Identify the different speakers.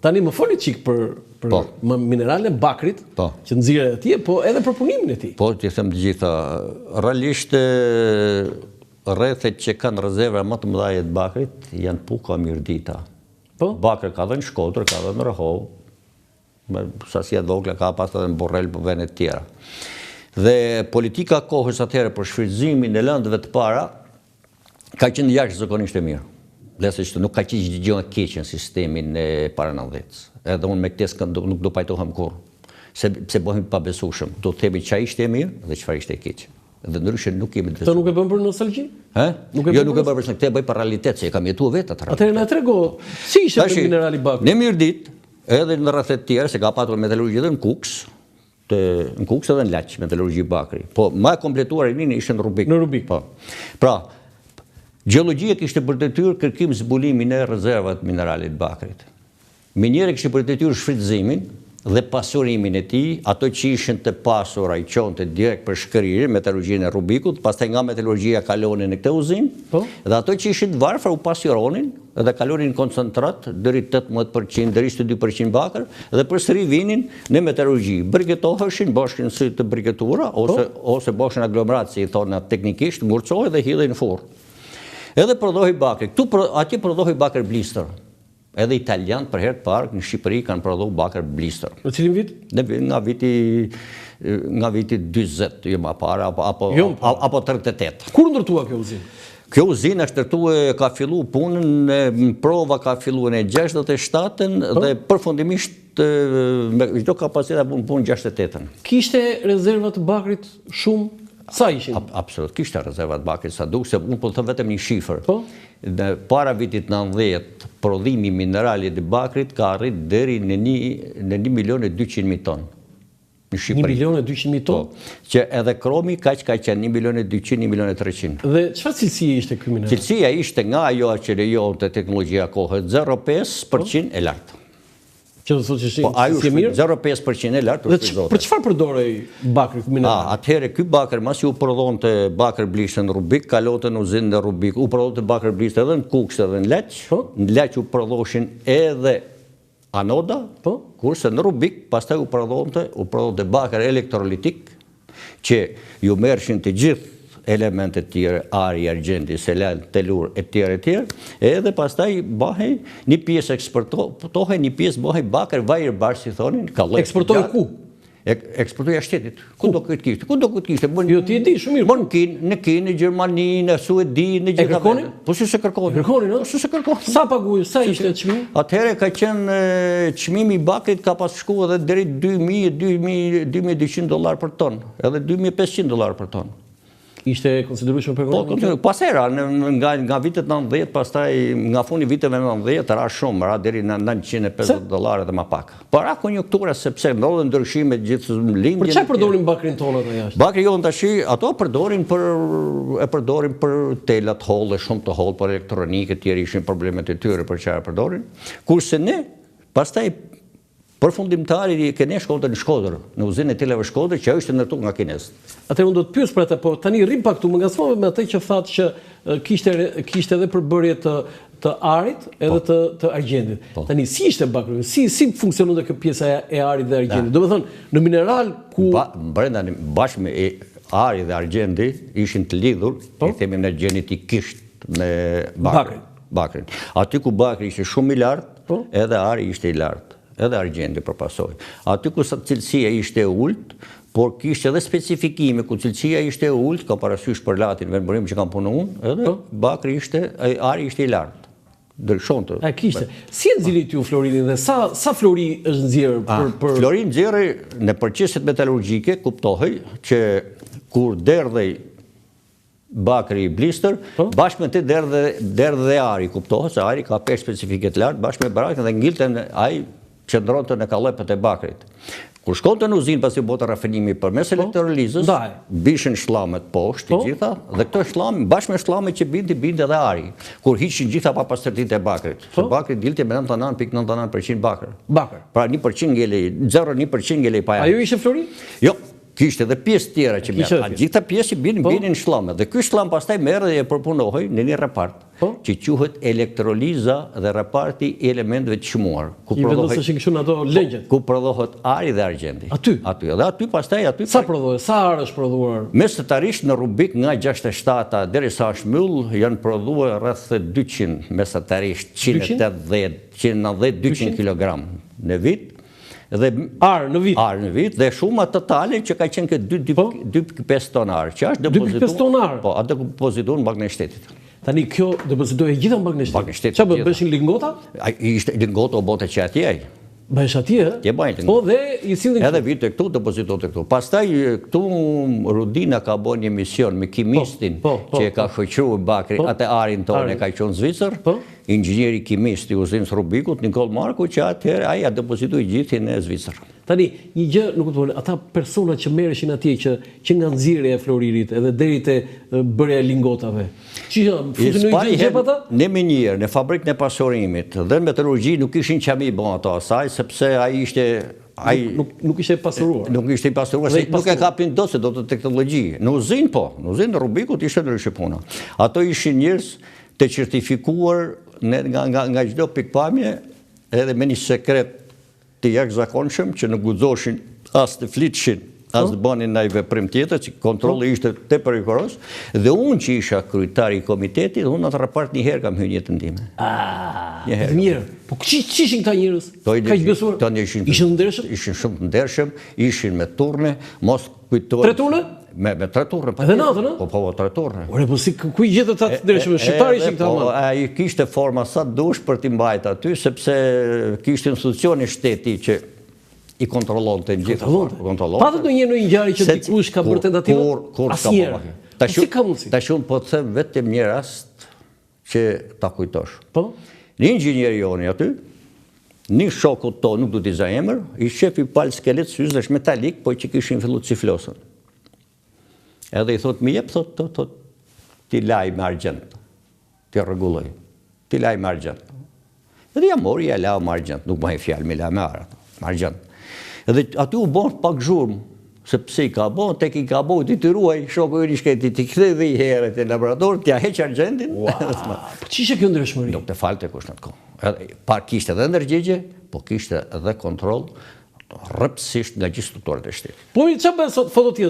Speaker 1: Tani më foli çik për mineralin e bakrit, që nxirret atje, po edhe për punimin e tij.
Speaker 2: Po, ti them të gjitha, realisht rrethet që kanë rezerva më të mëdha të bakrit janë Puka, Mirdita. Bakri ka dhe në Shkodër, ka dhe në Rëhovë, me sasia vogla ka pas edhe në Borrell për vende të tjera. Dhe politika kohës atëherë për shfrytëzimin e lëndëve të para ka qenë jashtëzakonisht e mirë. Lese që nuk ka qenë gjë e keqe në sistemin e para 90-s. Edhe unë me këtë nuk do pajtohem kurrë, sepse bëhemi pa besueshëm. Do të themi çfarë ishte e mirë dhe çfarë ishte e keq. Dhe ndryshe nuk kemi të.
Speaker 1: Të nuk e bën për nostalgji?
Speaker 2: Jo, nuk e bën për nostalgji, këtë bëj për realitet, se e kam jetuar vetë atë.
Speaker 1: Atëherë na trego, si ishte me minerali bakri?
Speaker 2: Në Mirdit, edhe në rrethet tjera, se ka patur metallurgji edhe në Kuks, në Kuks edhe në Laç, metallurgji bakri. Po, më e kompletuar e nini ishte në Rubik.
Speaker 1: Në Rubik.
Speaker 2: Po. Pra, gjeologjia kishte për detyrë kërkim zbulimin e rezervat mineralit bakrit. Minjeri kishte për detyrë shfrytëzimin dhe pasurimin e tij, ato që ishin të pasura i qonte direkt për shkërirje, metallurgjinë e Rubikut, pastaj nga metallurgjia kalonin në këtë uzinë, dhe ato që ishin të varfër u pasuronin dhe kalonin në koncentrat deri 18%, deri 22% bakër, dhe përsëri vinin në metallurgji. Briketoheshin, boshin sy të briketura, ose boshin aglomerat, si i thonë teknikisht, ngurcohej dhe hidhej në furrë. Edhe prodhoi bakër. Atje prodhoi bakër blister. Edhe italian për herë të parë në Shqipëri kanë prodhuar bakër blister.
Speaker 1: Në cilin vit?
Speaker 2: Nga viti 40, jo më parë, apo 38.
Speaker 1: Kur ndërtua kjo uzinë?
Speaker 2: Kjo uzinë është ndërtuar, ka filluar punën, prova ka filluar në 67-ën dhe përfundimisht me çdo kapacitet punë 68-ën.
Speaker 1: Kishte rezerva të bakrit shumë? Sa ishin?
Speaker 2: Absolut, kishte rezervat bakrit sa duk, se unë po të them vetëm një shifër. Në para vitit 90, prodhimi i mineralit të bakrit ka arrit deri në 1.200.000 ton. Në Shqipëri.
Speaker 1: 1.200.000 ton?
Speaker 2: Që edhe kromi ka qenë 1.200.000, 1.300.000.
Speaker 1: Dhe çfarë cilësie ishte ky mineral?
Speaker 2: Cilësia ishte nga ajo që lejonte teknologjia kohës 0.5% e lartë.
Speaker 1: Që do thotë që si mirë?
Speaker 2: 0.5% e lartë.
Speaker 1: Dhe për çfarë përdorej bakri ky mineral?
Speaker 2: Atëherë ky bakër masi u prodhonte bakër blister në Rubik, kalonte në uzinën e Rubik, u prodhonte bakër blister edhe në Kuks edhe në Laç. Në Laç u prodhoshin edhe anoda, kurse në Rubik pastaj u prodhonte bakër elektrolitik, që ju merrshin të gjithë elementet tjere, ari, argjendi, selan, telur, e tjere, edhe pastaj bahej një pjesë eksportohej, një pjesë bahej bakër vajrë bashkë, si thonin, kallet.
Speaker 1: Eksportohej ku?
Speaker 2: Eksportohej shtetit. Ku do këtë kishte? Ku do këtë kishte?
Speaker 1: Jo, ti e di shumë mirë.
Speaker 2: Në Kinë, në Gjermani, në Suedi, në gjitha.
Speaker 1: E kërkoni?
Speaker 2: Po si se kërkoni?
Speaker 1: Kërkoni, no?
Speaker 2: Po si se kërkoni?
Speaker 1: Sa paguaj? Sa ishte çmimi?
Speaker 2: Atëherë ka qenë çmimi i bakrit ka pas shkuar edhe deri $2.200 për ton, edhe $2.500 për ton.
Speaker 1: Ishte konsiderueshëm për ekonominë?
Speaker 2: Po, pasera, nga vitet 90, pastaj nga fundi viteve 90, ra shumë, ra deri në $950 dhe ma pak. Po ra konjunktura, sepse ndodhen ndryshime gjithë lindjen.
Speaker 1: Për çfarë përdorin bakrin tonë ato jashtë?
Speaker 2: Bakri jonë tash, ato përdorin për telat holle, shumë të hollë, për elektronike, tjerë ishin problemet e tyre për çfarë përdorin. Kurse ne, pastaj përfundimtari i kene shkollë në Shkodër, në uzinë e televe Shkodër, që ajo ishte ndërtuar nga kinezët.
Speaker 1: Atëherë unë do të pyes për atë, po tani rrim pak këtu, më ngasmove me atë që thatë që kishte edhe përbërje të arit edhe të argjendit. Tani si ishte bakri? Si funksiononte kjo pjesa e arit dhe argjendit? Domethënë, në mineral ku
Speaker 2: brenda bashkë me ari dhe argjendi ishin të lidhur, i themi në genetikisht me bakrin. Aty ku bakri ishte shumë i lartë, edhe ari ishte i lartë. Edhe argjendi për pasoj. Aty ku cilësia ishte e ullt, por kishte edhe specifikime ku cilësia ishte e ullt, ka parasysh për latin vendburim që kam punu unë, edhe bakri ari ishte i lartë. Dërshonte.
Speaker 1: A kishte. Si e nxirrit ju florinin dhe sa flori është nxjerrë për
Speaker 2: florin nxjerrë në përqeset metallurgjike, kuptohej që kur derdhej bakri blister, bashkë me të derdhe dhe ari, kuptohet se ari ka peshë specifike të lartë, bashkë me barakën dhe ngilten ai qëndronte në kallepët e bakrit. Kur shkonte në uzinë pasi bota rafinimi përmes elektrolizës, bishin shlamet poshtë të gjitha, dhe këto shlame, bashkë me shlamet që binte edhe ari, kur hiqin gjitha pa pastërtitë e bakrit. Se bakrit dilte me 99.99% bakër. Pra 1% ngelej, 0.1% ngelej pa ari.
Speaker 1: Ajo ishte flori?
Speaker 2: Jo, kishte edhe pjesë tjera që merr. Gjitha pjesë binin në shllam. Dhe ky shllam pastaj merr dhe e përpunohej në një raport që quhet elektroliza dhe raporti i elementeve të çmuar.
Speaker 1: Ku prodhohet ato legjet.
Speaker 2: Ku prodhohet ari dhe argjendi.
Speaker 1: Aty.
Speaker 2: Dhe aty pastaj
Speaker 1: Sa prodhohet? Sa arë është prodhuar?
Speaker 2: Mesatarisht në Rubik nga 67 deri sa është mbyll janë prodhuar rreth 200 mesatarisht 180-200 kg në vit. Dhe
Speaker 1: arë në vit
Speaker 2: dhe shuma totale që ka qenë këtë 2,5 ton arë, që është depozituar. Po, atë depozituar në Bankën e Shtetit.
Speaker 1: Tani kjo depozitohej gjithë në Bankën e Shtetit. Çfarë bëshin lingota?
Speaker 2: Ishte lingota o bote që atje.
Speaker 1: Bëhesh atje?
Speaker 2: Tje bajnë.
Speaker 1: Po dhe i sillin
Speaker 2: edhe vite këtu, depozitohet këtu. Pastaj këtu Rudina ka bën një mision me kimistin që e ka shoqëruar Bakri, atë arin tonë ka qenë në Zvicër. Inxhinieri kimist i uzinës Rubikut, Nikol Marku, që atëherë ai ja depozitoi gjithë në Zvicër.
Speaker 1: Tani, një gjë nuk kuptoj, ata persona që merreshin atje që nga nxirrja e floririt edhe deri te bërja e lingotave. Funksionoi gjë ata?
Speaker 2: Në minier, në fabrikën e pasurimit dhe në metalurgji nuk kishin çami bën ato asaj sepse ai ishte
Speaker 1: nuk ishte pasuruar.
Speaker 2: Nuk ishte i pasuruar, se nuk e kapin dot se do të teknologji. Në uzinë po, në uzinë e Rubikut ishte ndryshe puna. Ato ishin njerëz të certifikuar nga çdo pikpamje edhe me një sekret të jashtëzakonshëm që nuk guxoshin as të flitshin, as të bënin ndaj veprim tjetër, që kontrolli ishte tepër rigoroz, dhe unë që isha kryetari i komitetit, unë atë raport një herë kam hyrë jetën time.
Speaker 1: Mirë. Po ç'ishin këta njerëz? Kaq besuar? Ishin ndershëm?
Speaker 2: Ishin shumë të ndershëm, ishin me turne, mos kujtohet.
Speaker 1: 3 turne?
Speaker 2: Me 3 turne.
Speaker 1: Edhe natën, ë?
Speaker 2: Po 3 turne.
Speaker 1: Ore, po si ku i gjetët ata të ndershëm? Shqiptarë ishin këta më?
Speaker 2: Ai kishte forma sa dush për t'i mbajtur aty, sepse kishte institucioni shteti që i kontrollonte gjithë.
Speaker 1: Patët ndonjëherë një ngjarje që dikush ka bërë tentativë? Asnjëherë.
Speaker 2: Tash unë po të them vetëm një rast që ta kujtosh.
Speaker 1: Po?
Speaker 2: Një inxhinier joni aty, një shokut to, nuk du t'i za emër, i shefi palë skelet syzësh metalik, po që kishin fillu të ciflosën. Edhe i thot, mi jep, thot, ti laj me argjent, ti rregulloj, ti laj me argjent. Edhe ja mori, ja la me argjent, nuk ma e fjalë, mi la me argjent. Edhe aty u bon pak zhurmë, sepse i ka bon, tek i ka bon, ti të ruaj, shoku i shketi, ti këthe dhe i herët e laborator, ti a heq argjentin.
Speaker 1: Po që ishe kjo ndryshmëri?
Speaker 2: Nuk të falte kush në të kohë. Kishte edhe ndërgjegje, po kishte edhe kontrol rrëpsisht nga gjithë strukturët e shtetit.
Speaker 1: Po, që bëhe sot foto tjetër?